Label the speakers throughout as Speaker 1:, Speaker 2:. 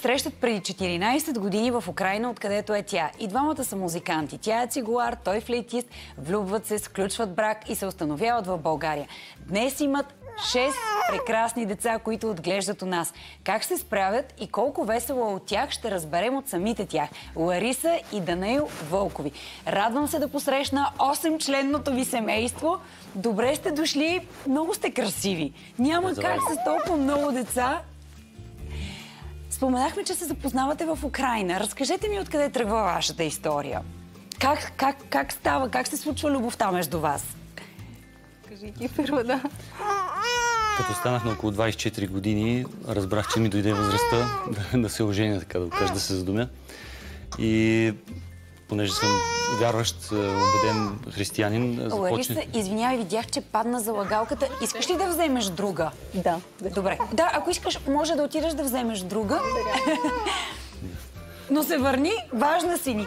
Speaker 1: срещат преди 14 години в Украйна, откъдето е тя. И двамата са музиканти. Тя е цигулар, той флейтист, влюбват се, сключват брак и се установяват в България. Днес имат 6 прекрасни деца, които отглеждат у нас. Как се справят и колко весело от тях ще разберем от самите тях. Лариса и Данаил Вълкови. Радвам се да посрещна 8-членното ви семейство. Добре сте дошли, много сте красиви. Как с толкова много деца. Споменахме, че се запознавате в Украйна. Разкажете ми откъде тръгва вашата история. Как става, как се случва любовта между вас?
Speaker 2: Кажи ти първо, да.
Speaker 3: Като станах на около 24 години, разбрах, че ми дойде възрастта да се оженя, така да кажа, да се задумя. И понеже съм вярващ, убеден християнин,
Speaker 1: Лариса, извинявай, видях, че падна за лагалката. Искаш ли да вземеш друга?
Speaker 2: Да.
Speaker 1: Добре. Да, ако искаш, може да отидеш да вземеш друга. Но се върни, важна си ни.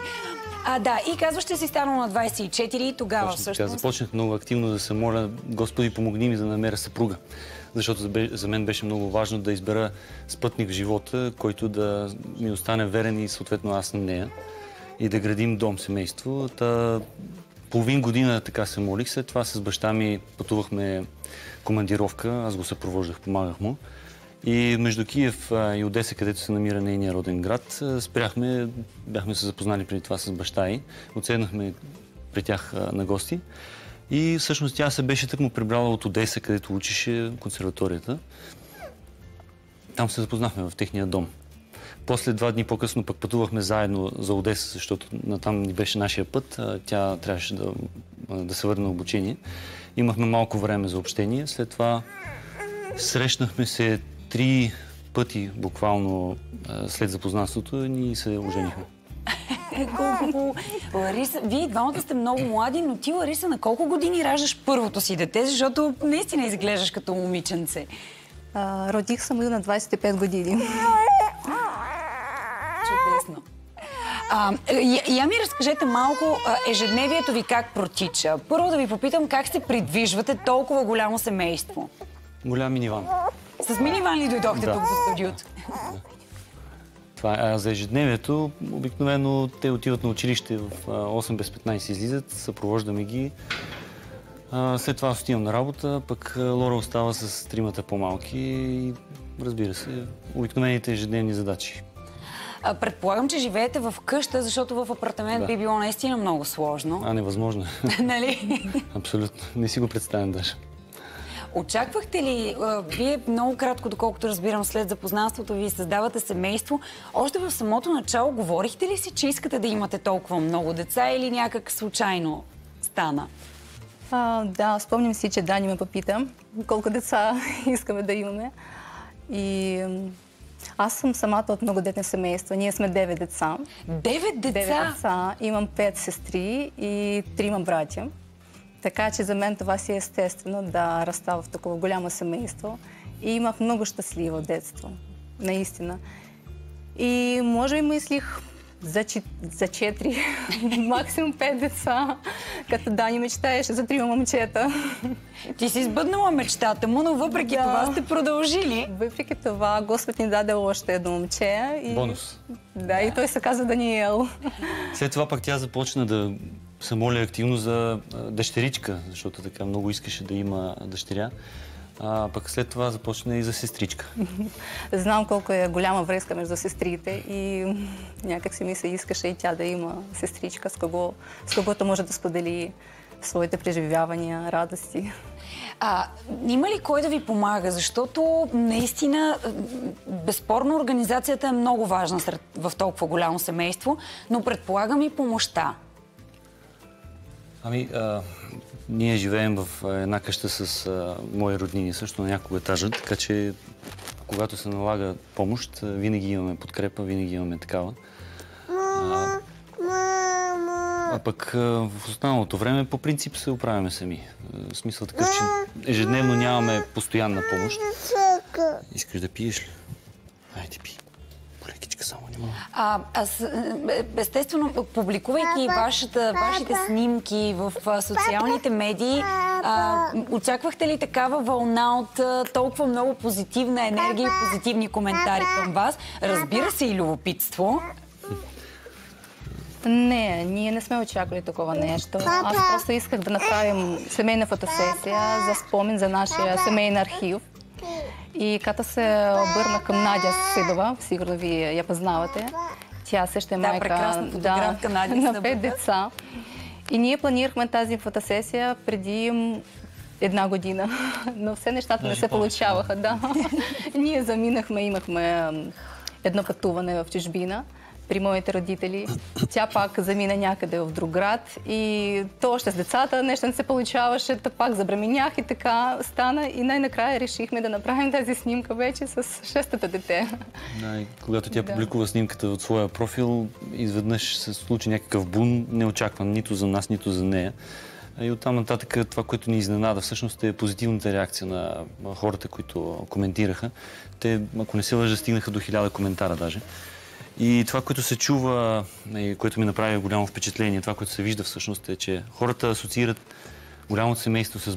Speaker 1: Да, и казваш, че си станал на 24 и тогава всъщност...
Speaker 3: Започнах много активно да се моля, Господи, помогни ми да намеря съпруга. Защото за мен беше много важно да избера спътник в живота, който да ми остане верен и съответно аз на нея. И да градим дом, семейство. Половин година така се молих. След това с баща ми пътувахме командировка. Аз го съпровождах, помагах му. И между Киев и Одеса, където се намира нейния роден град, спряхме, бяхме се запознали преди това с баща й. Отседнахме при тях на гости. И всъщност тя се беше тъкмо прибрала от Одеса, където учеше консерваторията. Там се запознахме в техния дом. После 2 дни по-късно пък пътувахме заедно за Одеса, защото натам ни беше нашия път. Тя трябваше да се върне на обучение. Имахме малко време за общение. След това срещнахме се 3 пъти буквално след запознанството и ни се оженихме.
Speaker 1: Лариса, вие двамата сте много млади, но ти, Лариса, на колко години раждаш първото си дете, защото наистина изглеждаш като момиченце?
Speaker 2: Родих съм на 25 години.
Speaker 1: Чудесно. Я ми разкажете малко ежедневието ви как протича. Първо да ви попитам как се придвижвате толкова голямо семейство.
Speaker 3: Голям миниван.
Speaker 1: С миниван ли дойдохте тук до студиото?
Speaker 3: За ежедневието, обикновено те отиват на училище в 8 без 15 излизат, съпровождаме ги. След това отивам на работа, пък Лора остава с 3 по-малки и, разбира се, обикновените ежедневни задачи.
Speaker 1: Предполагам, че живеете в къща, защото в апартамент би било наистина много сложно.
Speaker 3: Невъзможно.
Speaker 1: Нали?
Speaker 3: Абсолютно. Не си го представям даже.
Speaker 1: Очаквахте ли, вие много кратко, доколкото разбирам, след запознанството ви създавате семейство, още в самото начало говорихте ли си, че искате да имате толкова много деца или някак случайно стана?
Speaker 2: Да, спомням си, че Дани ме попита колко деца искаме да имаме. И аз съм самата от многодетни семейства. Ние сме 9 деца.
Speaker 1: 9 деца?
Speaker 2: 9 деца. Имам 5 сестри и 3 братя. Така че за мен това си е естествено да растава в такова голямо семейство. И имах много щастливо детство. Наистина. И може би мислих за 4, максимум 5 деца, като Дани мечтаеше за 3 момчета.
Speaker 1: Ти си сбъднала мечтата му, но въпреки това сте продължили.
Speaker 2: Въпреки това Господ ни даде още едно момче.
Speaker 3: Бонус.
Speaker 2: Да, и той се казва Даниел.
Speaker 3: След това пък тя започна да се моля активно за дъщеричка, защото така много искаше да има дъщеря. Пък след това започна и за сестричка.
Speaker 2: Знам колко е голяма връзка между сестрите и някак си ми се искаше и тя да има сестричка, с когото може да сподели своите преживявания, радости.
Speaker 1: Има ли кой да ви помага? Защото наистина, безспорно, организацията е много важна в толкова голямо семейство, но предполагам и помощта.
Speaker 3: Ние живеем в една къща с мои роднини, също на няколко етажа, така че когато се налага помощ, винаги имаме подкрепа, винаги имаме такава. Пък в останалото време по принцип се оправяме сами. В смисъл такъв, че ежедневно нямаме постоянна помощ. Искаш да пиеш ли? Хайде, пи. Лекичка само няма.
Speaker 1: Естествено, публикувайки вашите снимки в социалните медии, Очаквахте ли такава вълна от толкова много позитивна енергия и позитивни коментари към вас? Разбира се, и любопитство.
Speaker 2: Не, ние не сме очаквали такова нещо. Аз просто исках да направим семейна фотосесия за спомен за нашия семейен архив. И като се обърна към Надя Сидова, сигурно вие я познавате, тя също е майка
Speaker 1: прекрасна фотографка Надя
Speaker 2: на 5 деца. И ние планирахме тази фотосесия преди 1 година, но все нещата не се получаваха. Да. Ние заминахме, имахме едно пътуване в чужбина при моите родители. Тя пак замина някъде в друг град и то още с децата нещо не се получаваше, пак забременях и така стана и най-накрая решихме да направим тази снимка вече с 6-то дете.
Speaker 3: Да, и когато тя публикува снимката от своя профил, изведнъж се случи някакъв бум, неочакван нито за нас, нито за нея. И оттам нататък това, което ни изненада, всъщност е позитивната реакция на хората, които коментираха. Те, ако не се лъжа, стигнаха до 1000 коментара даже. И това, което се чува, което ми направи голямо впечатление, това, което се вижда всъщност е, че хората асоциират голямото семейство с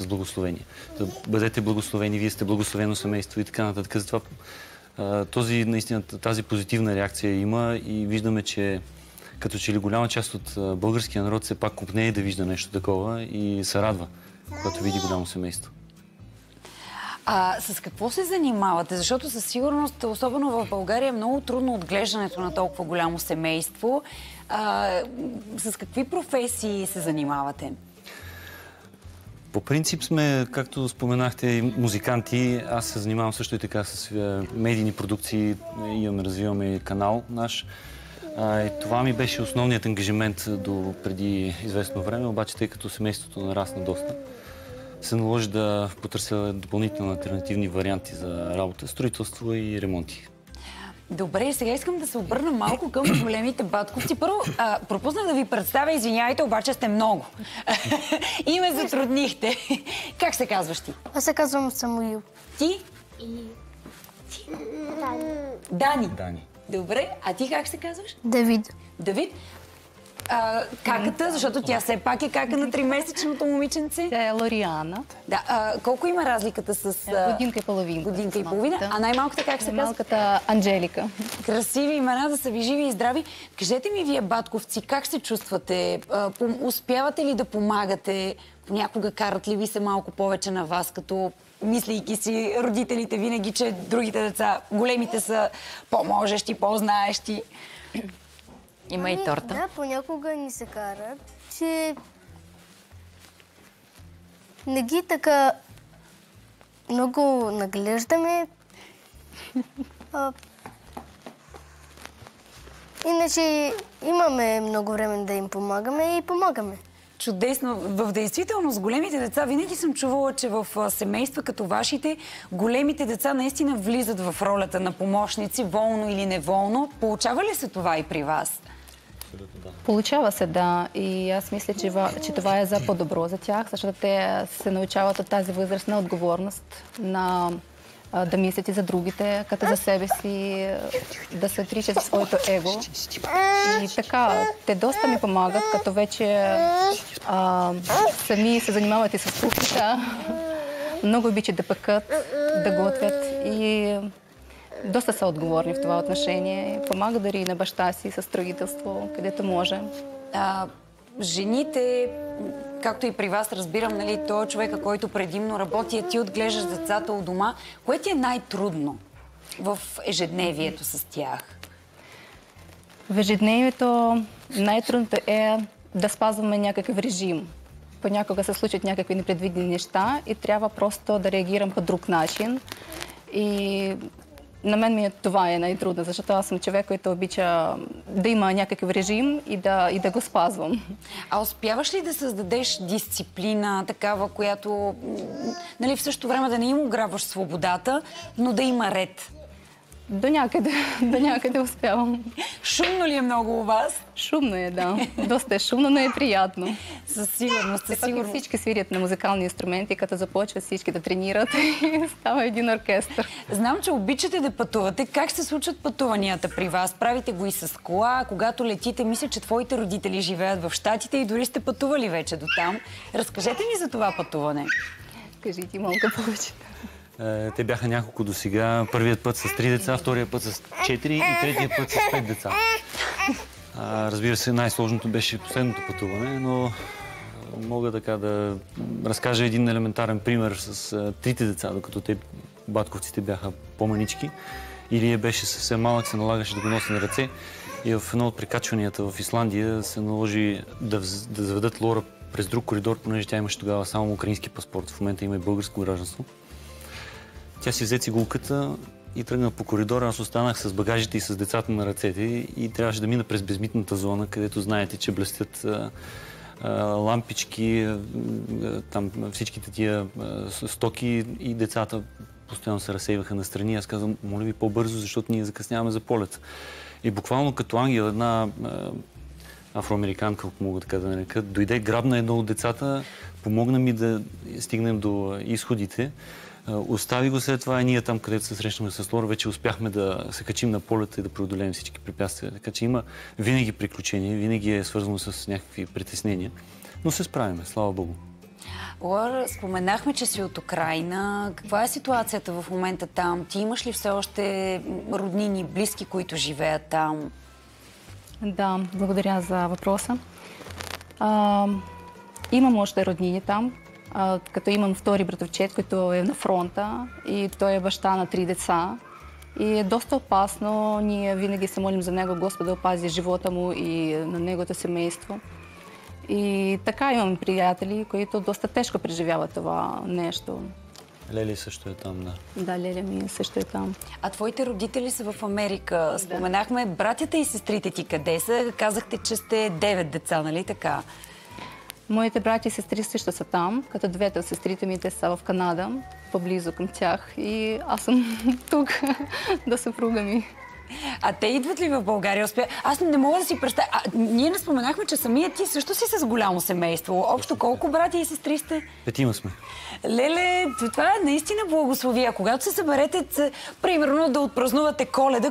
Speaker 3: благословение. Да бъдете благословени, вие сте благословено семейство и така нататък. Затова наистина тази позитивна реакция има и виждаме, че като че ли голяма част от българския народ все пак купнее да вижда нещо такова и се радва, когато види голямо семейство.
Speaker 1: С какво се занимавате? Защото със сигурност, особено в България, е много трудно отглеждането на толкова голямо семейство. С какви професии се занимавате?
Speaker 3: По принцип сме, както споменахте, музиканти. Аз се занимавам също и така с медийни продукции. Развиваме канал наш. И това ми беше основният ангажимент до преди известно време, обаче тъй като семейството нарасна доста, се наложи да потърся допълнителни алтернативни варианти за работа, строителство и ремонти.
Speaker 1: Добре, сега искам да се обърна малко към големите батковци. Първо, пропуснах да ви представя, извинявайте, обаче сте много. И ме затруднихте. Как се казваш ти?
Speaker 4: Аз се казвам Самуил.
Speaker 1: Ти?
Speaker 4: Дани.
Speaker 1: Дани. Добре, а ти как се казваш?
Speaker 4: Давид.
Speaker 1: Давид? Каката, защото тя все пак е кака на 3-месечното момиченце.
Speaker 2: Тя е Лориана.
Speaker 1: Да, колко има разликата с...
Speaker 2: Годинка и половина.
Speaker 1: Годинка и половина. А най-малката как се казва?
Speaker 2: Най-малката Анджелика.
Speaker 1: Красиви имена, да са ви живи и здрави. Кажете ми вие, батковци, как се чувствате? Успявате ли да помагате? Понякога карат ли ви се малко повече на вас, като мислейки си родителите винаги, че другите деца, големите са по-можещи, по-знаещи? Има и торта.
Speaker 4: Да, понякога ни се карат, че не ги така много наглеждаме. Иначе имаме много време да им помагаме и помагаме.
Speaker 1: Чудесно. В действителност, големите деца, винаги съм чувала, че в семейства като вашите, големите деца наистина влизат в ролята на помощници, волно или неволно. Получава ли се това и при вас?
Speaker 2: Получава се, да. И аз мисля, че това е за по-добро за тях, защото те се научават от тази възраст на отговорност, да мислят и за другите, като за себе си, да се отричат своето его. И така, те доста ми помагат, като вече сами се занимават и с кухнята. Много обичат да пекат, да готвят и доста са отговорни в това отношение. Помага дори и на баща си със строителство, където може.
Speaker 1: Жените, както и при вас, разбирам, нали, той е човека, който предимно работи, а ти отглеждаш децата у дома. Кое ти е най-трудно в ежедневието с тях?
Speaker 2: В ежедневието най-трудното е да спазваме някакъв режим. Понякога се случат някакви непредвидени неща и трябва просто да реагирам по друг начин. И на мен това е най-трудно, защото аз съм човек, който обича да има някакъв режим и да го спазвам.
Speaker 1: А успяваш ли да създадеш дисциплина, такава, която, нали, в същото време да не им ограбваш свободата, но да има ред?
Speaker 2: До някъде успявам.
Speaker 1: Шумно ли е много у вас?
Speaker 2: Шумно е, да. Доста е шумно, но е приятно.
Speaker 1: Със сигурност, със сигурност.
Speaker 2: Всички свирят на музикални инструменти, като започват всички да тренират и става един оркестър.
Speaker 1: Знам, че обичате да пътувате. Как се случват пътуванията при вас? Правите го и с кола, когато летите. Мисля, че твоите родители живеят в Щатите и дори сте пътували вече до там. Разкажете ни за това пътуване.
Speaker 2: Кажите малко повече.
Speaker 3: Те бяха няколко досега. Първият път с 3 деца, втория път с 4 и третия път с 5 деца. Разбира се, най-сложното беше последното пътуване, но мога така да разкажа един елементарен пример с 3 деца, докато те, батковците, бяха по-манички. Илия беше съвсем малък, се налагаше да го носи на ръце и в едно от прикачванията в Исландия се наложи да заведат Лора през друг коридор, понеже тя имаше тогава само украински паспорт. В момента има и българско гражданство. Тя си взе цигулката и тръгна по коридора. Аз останах с багажите и с децата на ръцете и трябваше да мина през безмитната зона, където знаете, че блестят лампички, там всичките тия стоки и децата постоянно се разсейваха настрани. Аз казвам, моля ви по-бързо, защото ние закъсняваме за полет. И буквално като ангел една афроамериканка, ако мога така да нарека, дойде, грабна едно от децата, помогна ми да стигнем до изходите. Остави го след това и ние там, където се срещнахме с Лора, вече успяхме да се качим на полета и да преодолеем всички препятствия. Така че има винаги приключения, винаги е свързано с някакви притеснения, но се справиме, слава Богу.
Speaker 1: Лора, споменахме, че си от Украйна. Каква е ситуацията в момента там? Ти имаш ли все още роднини, близки, които живеят там?
Speaker 2: Да, благодаря за въпроса. Имам още роднини там, като имам втори братовчет, който е на фронта и той е баща на 3 деца. И е доста опасно. Ние винаги се молим за него, Господ да опази живота му и на неговото семейство. И така имам приятели, които доста тежко преживяват това нещо.
Speaker 3: Лели също е там, да.
Speaker 2: Да, Леля ми също е там.
Speaker 1: А твоите родители са в Америка. Споменахме братята и сестрите ти къде са. Казахте, че сте 9 деца, нали така?
Speaker 2: Моите брати и сестри също са там, като двете от сестрите ми, те са в Канада, поблизо към тях. И аз съм тук до съпруга ми.
Speaker 1: А те идват ли в България? Аз не мога да си представя. Ние не споменахме, че самият ти също си с голямо семейство. Общо колко брати и сестри сте?
Speaker 3: 5 сме.
Speaker 1: Леле, това е наистина благословия. Когато се съберете, примерно да отпразнувате Коледа,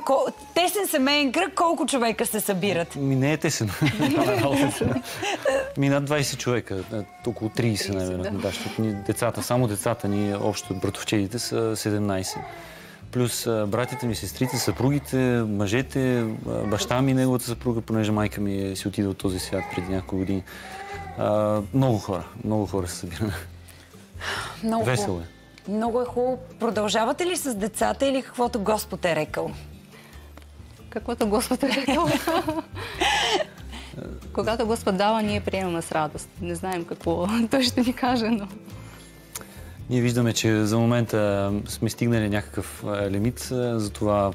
Speaker 1: тесен семейен кръг, колко човека се събират?
Speaker 3: Не е тесен. Над 20 човека, около 30, наверное. Да, защото децата, само децата ни, общо братовчедите са 17. Плюс братята ми, сестрите, съпругите, мъжете, баща ми, неговата съпруга, понеже майка ми си отиде от този свят преди няколко години. Много хора се събираме. Весело е.
Speaker 1: Много е хубаво. Продължавате ли с децата или каквото Господ е рекал?
Speaker 2: Каквото Господ е рекал? Когато Господ дава, ние приемаме с радост. Не знаем какво той ще ни каже, но...
Speaker 3: Ние виждаме, че за момента сме стигнали някакъв лимит, затова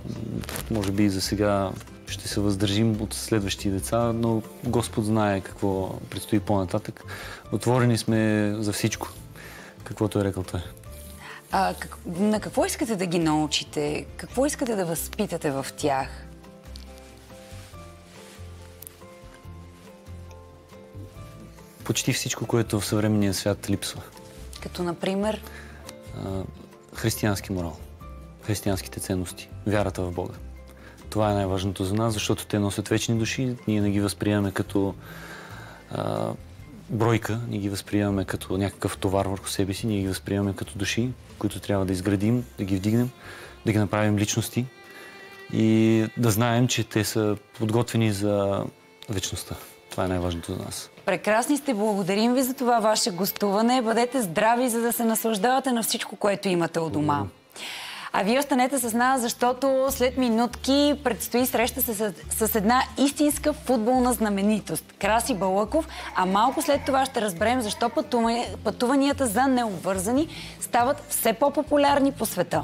Speaker 3: може би и за сега ще се въздържим от следващи деца, но Господ знае какво предстои по-нататък. Отворени сме за всичко, каквото е рекал той.
Speaker 1: На какво искате да ги научите? Какво искате да възпитате в тях?
Speaker 3: Почти всичко, което в съвременния свят липсва.
Speaker 1: Като, например?
Speaker 3: Християнски морал, християнските ценности, вярата в Бога. Това е най-важното за нас, защото те носят вечни души. Ние не ги възприемаме като бройка, ние ги възприемаме като някакъв товар върху себе си, ние ги възприемаме като души, които трябва да изградим, да ги вдигнем, да ги направим личности и да знаем, че те са подготвени за вечността. Това е най-важното за нас.
Speaker 1: Прекрасни сте, благодарим ви за това ваше гостуване. Бъдете здрави, за да се наслаждавате на всичко, което имате у дома. А вие останете с нас, защото след минутки предстои среща с една истинска футболна знаменитост – Краси Балъков, а малко след това ще разберем защо пътуванията за необвързани стават все по-популярни по света.